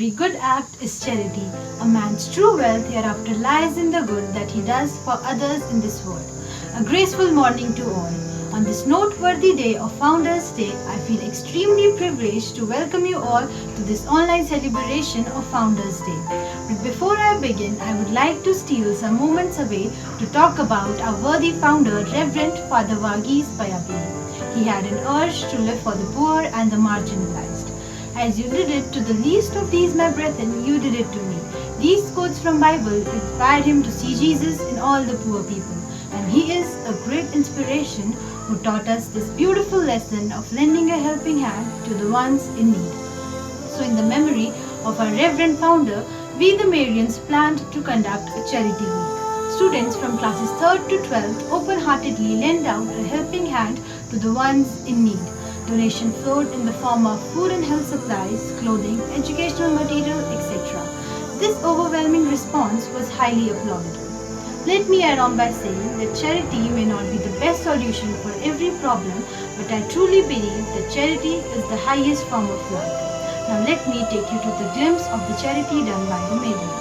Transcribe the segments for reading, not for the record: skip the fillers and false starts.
every good act is charity. A man's true wealth hereafter lies in the good that he does for others in this world. A graceful morning to all. On this noteworthy day of Founders' Day, I feel extremely privileged to welcome you all to this online celebration of Founders' Day. But before I begin, I would like to steal some moments away to talk about our worthy founder, Reverend Father Varghese Payapalli. He had an urge to live for the poor and the marginalized. As you did it to the least of these, my brethren, you did it to me. These quotes from Bible inspired him to see Jesus in all the poor people. And he is a great inspiration who taught us this beautiful lesson of lending a helping hand to the ones in need. So in the memory of our Reverend Founder, we the Marians planned to conduct a charity week. Students from classes 3rd to 12th open-heartedly lent out a helping hand to the ones in need. Donation flowed in the form of food and health supplies, clothing, educational material, etc. This overwhelming response was highly applauded. Let me add on by saying that charity may not be the best solution for every problem, but I truly believe that charity is the highest form of love. Now let me take you to the glimpse of the charity done by the Marians.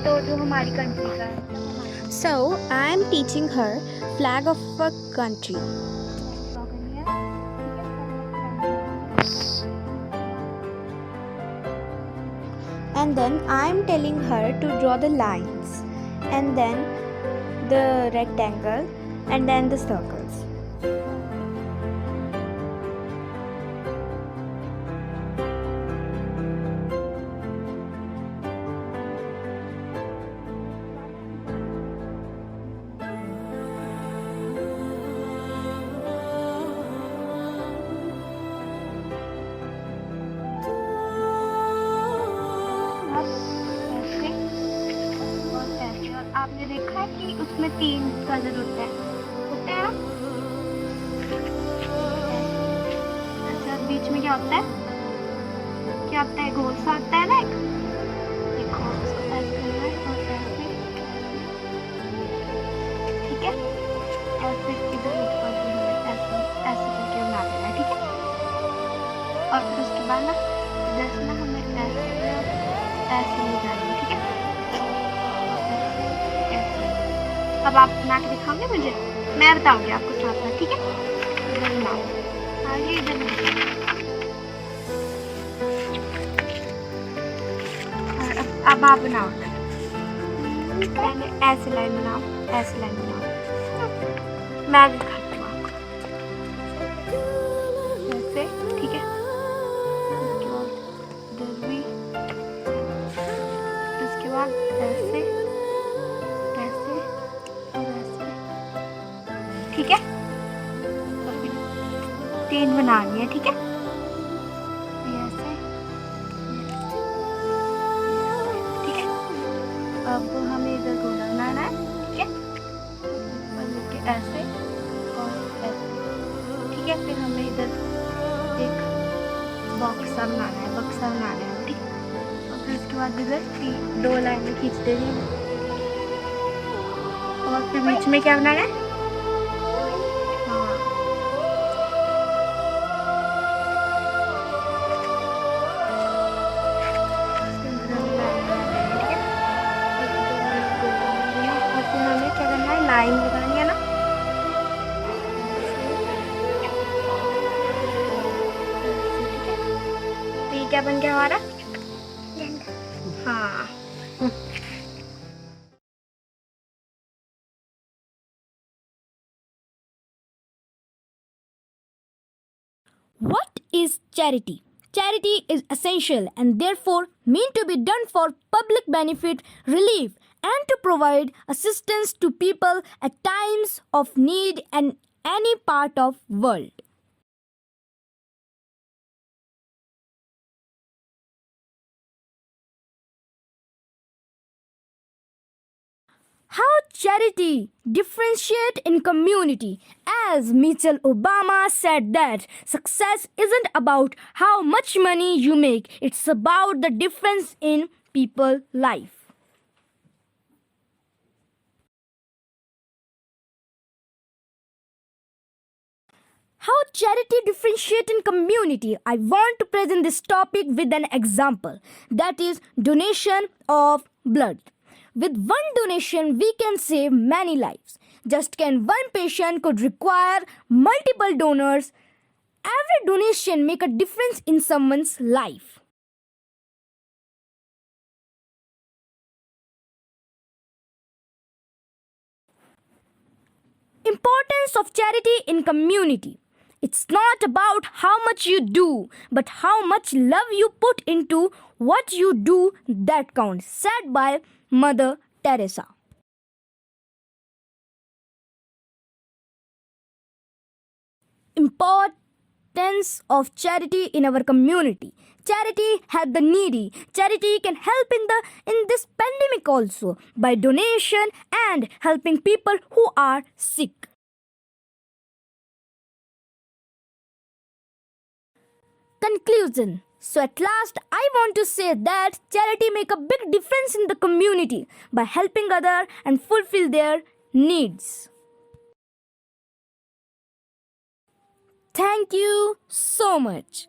तो जो हमारी country का है So I am teaching her flag of a country. And then I am telling her to draw the lines, and then the rectangle, and then the circles. ऐसे और ऐसे, और आपने देखा है कि उसमें 3 कलर होते हैं ना? ऐसे और बीच में क्या होता है? गोल सा होता है ना एक। देखो उसको ऐसे करना है और ऐसे, ठीक है? और फिर इधर ऊपर जो है ऐसे ऐसे करके बना देना है, ठीक है? और फिर उसके बाद ना इधर से ना हमें ऐसे ले जाना है, ठीक है? ऐसे। अब आप बना के दिखाओगे मुझे? मैं बताऊंगी आपको साथ साथ, ठीक है? इधर बनाओ, आगे इधर बनाओ। और अब आप बनाओ, पहले ऐसे लाइन बनाओ, ऐसे लाइन बनाओ। मैं दिखाती हूँ आपको, ऐसे, ठीक है? उसके बाद इधर भी, उसके बाद ऐसे ऐसे और ऐसे, ठीक है? और फिर 3 बनानी है, ठीक है? ये ऐसे, ठीक है? अब हमें इधर गोला बनाना है, ठीक है? और लेके ऐसे और ऐसे, ठीक है? फिर हमें इधर एक बक्सा बनाना है, ठीक है? और फिर उसके बाद इधर 2 लाइनें खींच देनी है, और फिर बीच में क्या बनाना है? हाँ, इधर हमें लाइन बना देनी है, ठीक है? और फिर हमें क्या करना है? लाइन लगानी है ना, ठीक है? तो ये क्या बन गया हमारा? हाँ। What is charity? Charity is essential and therefore meant to be done for public benefit, relief, and to provide assistance to people at times of need in any part of world. How charity differentiate in community. As Michelle Obama said that success isn't about how much money you make, it's about the difference in people's life. How charity differentiate in community. I want to present this topic with an example, that is donation of blood. With one donation we can save many lives. Just can one patient could require multiple donors. Every donation make a difference in someone's life. Importance of charity in community. It's not about how much you do, but how much love you put into what you do that counts, said by Mother Teresa. Importance of charity in our community. Charity help the needy. Charity can help in this pandemic also by donation and helping people who are sick. Conclusion. So at last I want to say that charity make a big difference in the community by helping others and fulfill their needs. Thank you so much.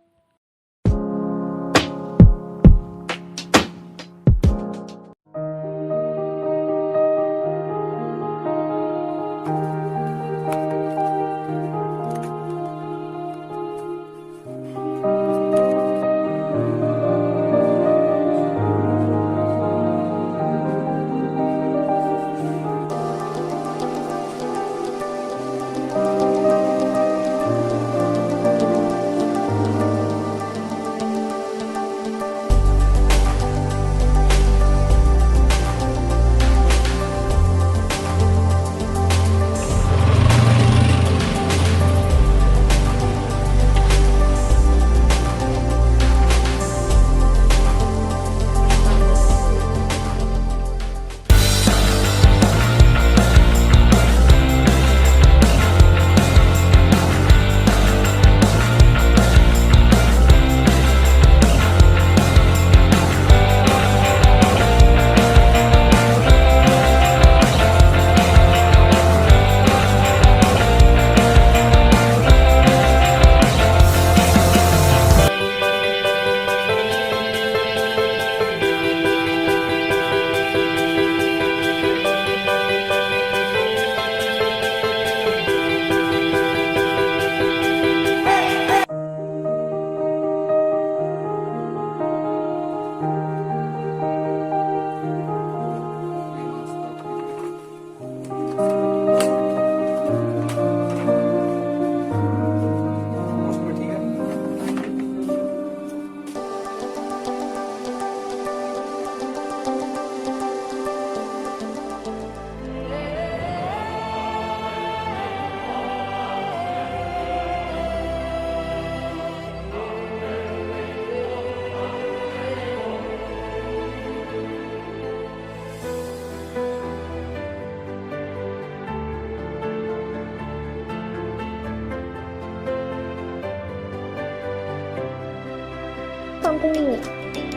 Something new.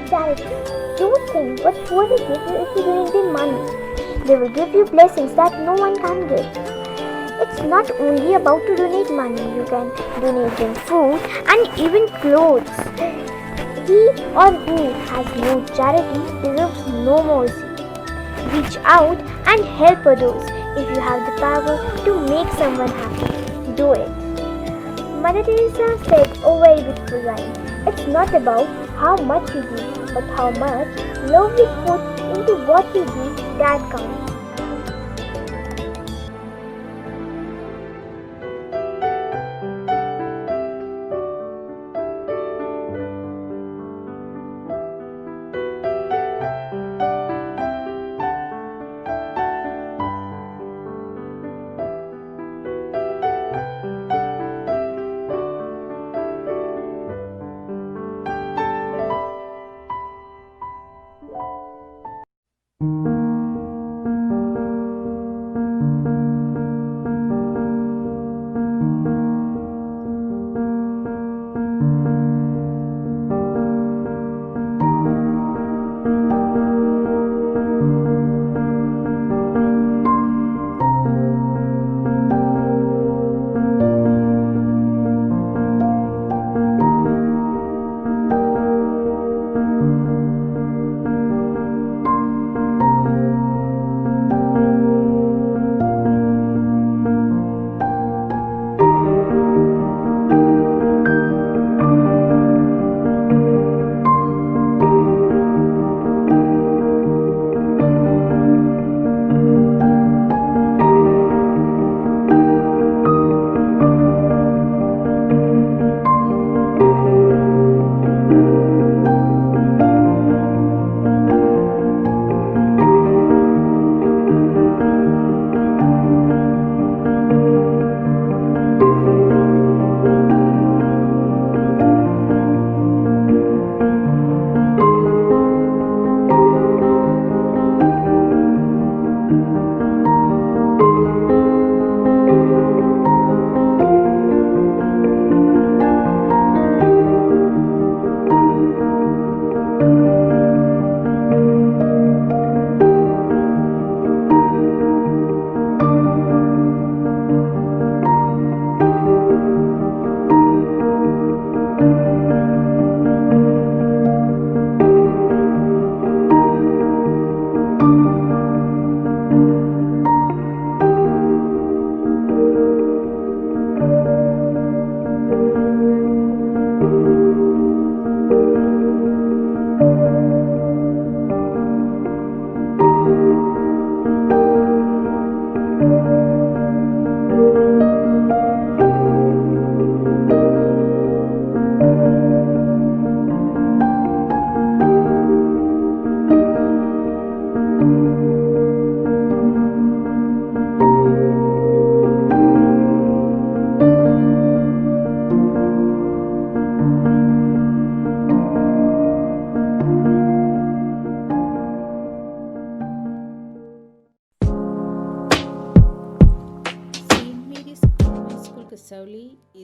Charity. You would think what would they give you if you donate them money? They will give you blessings that no one can give. It's not only about to donate money, you can donate them food and even clothes. He or who has no charity deserves no mercy. Reach out and help others. If you have the power to make someone happy, do it. Mother Teresa said a very beautiful line. It's not about how much you do, but how much love we put into what we do that counts.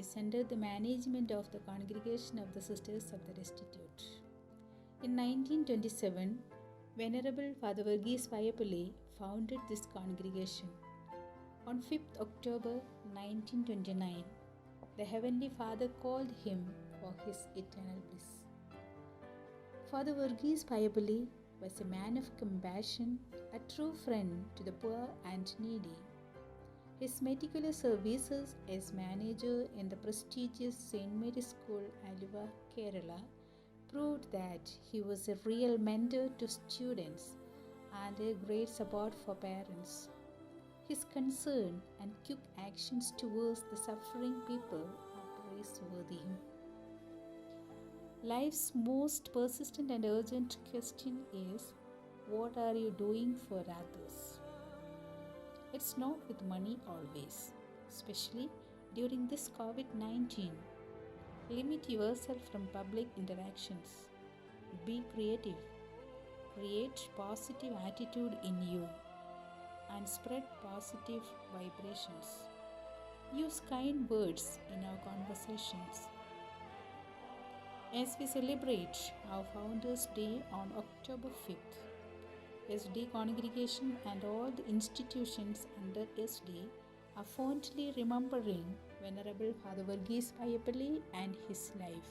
is under the management of the Congregation of the Sisters of the Destitute. In 1927, Venerable Father Verghese Payapalli founded this congregation. On 5th October 1929, the Heavenly Father called him for his eternal bliss. Father Verghese Payapalli was a man of compassion, a true friend to the poor and needy. His meticulous services as manager in the prestigious St. Mary's School, Aluva, Kerala, proved that he was a real mentor to students and a great support for parents. His concern and quick actions towards the suffering people are praiseworthy. Life's most persistent and urgent question is, what are you doing for others? It's not with money always, especially during this COVID-19. Limit yourself from public interactions. Be creative. Create positive attitude in you and spread positive vibrations. Use kind words in our conversations. As we celebrate our Founders' Day on October 5th, SD Congregation and all the institutions under SD are fondly remembering Venerable Father Verghese Payapalli and his life,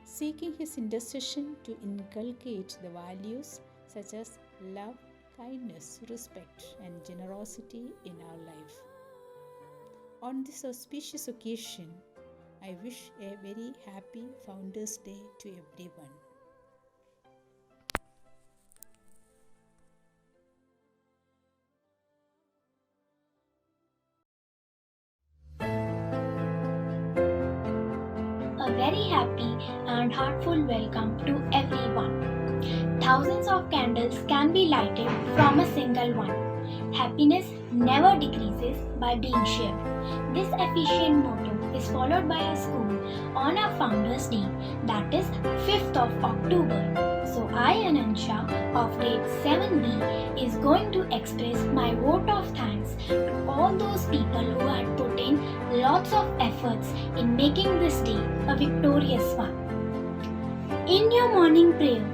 seeking his intercession to inculcate the values such as love, kindness, respect, and generosity in our life. On this auspicious occasion, I wish a very happy Founders' Day to everyone. A very happy and heartfelt welcome to everyone. Thousands of candles can be lighted from a single one. Happiness never decreases by being shared. This efficient motto is followed by our school on our Founders' Day, that is 5th of October. So I, Anansha of grade 7B, is going to express my vote of thanks to all those people who had put in lots of efforts in making this day a victorious one. In your morning prayer,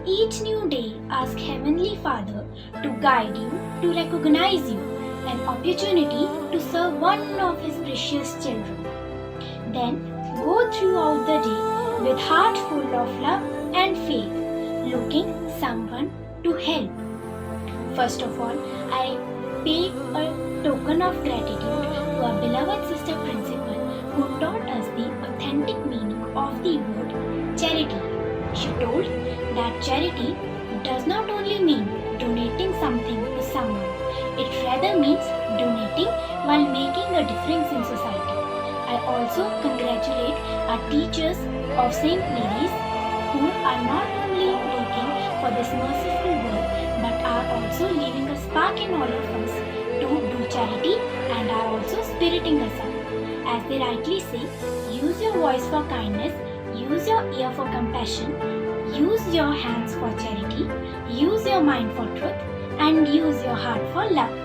each new day ask Heavenly Father to guide you, to recognize you, an opportunity to serve one of His precious children. Then go throughout the day with heart full of love and faith, looking someone to help. First of all, I pay a token of gratitude to our beloved sister principal who taught us the authentic meaning of the word charity. She told that charity does not only mean donating something to someone, it rather means donating while making a difference in society. I also congratulate our teachers of St. Mary's who are not only working for this merciful world but are also leaving a spark in all of us to do charity and are also spiriting us up. As they rightly say, use your voice for kindness, use your ear for compassion, use your hands for charity, use your mind for truth, and use your heart for love.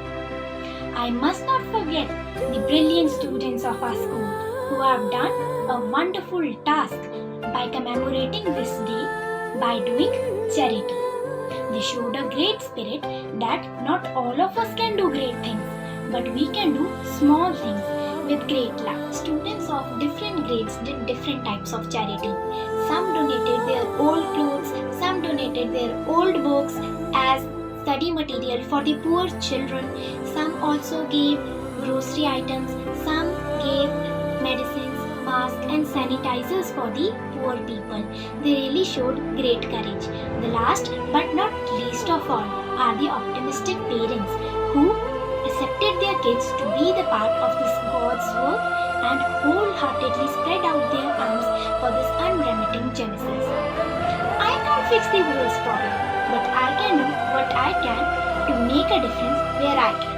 I must not forget the brilliant students of our school who have done a wonderful task by commemorating this day by doing charity. They showed a great spirit that not all of us can do great things, but we can do small things with great love. Students of different grades did different types of charity. Some donated their old clothes, some donated their old books as study material for the poor children, some also gave grocery items, some gave medicines, masks and sanitizers for the poor people. They really showed great courage. The last but not least of all are the optimistic parents who accepted their kids to be the part of this God's work and wholeheartedly spread out their arms for this unremitting Genesis. I can't fix the world's problem, but I can do what I can to make a difference where I can.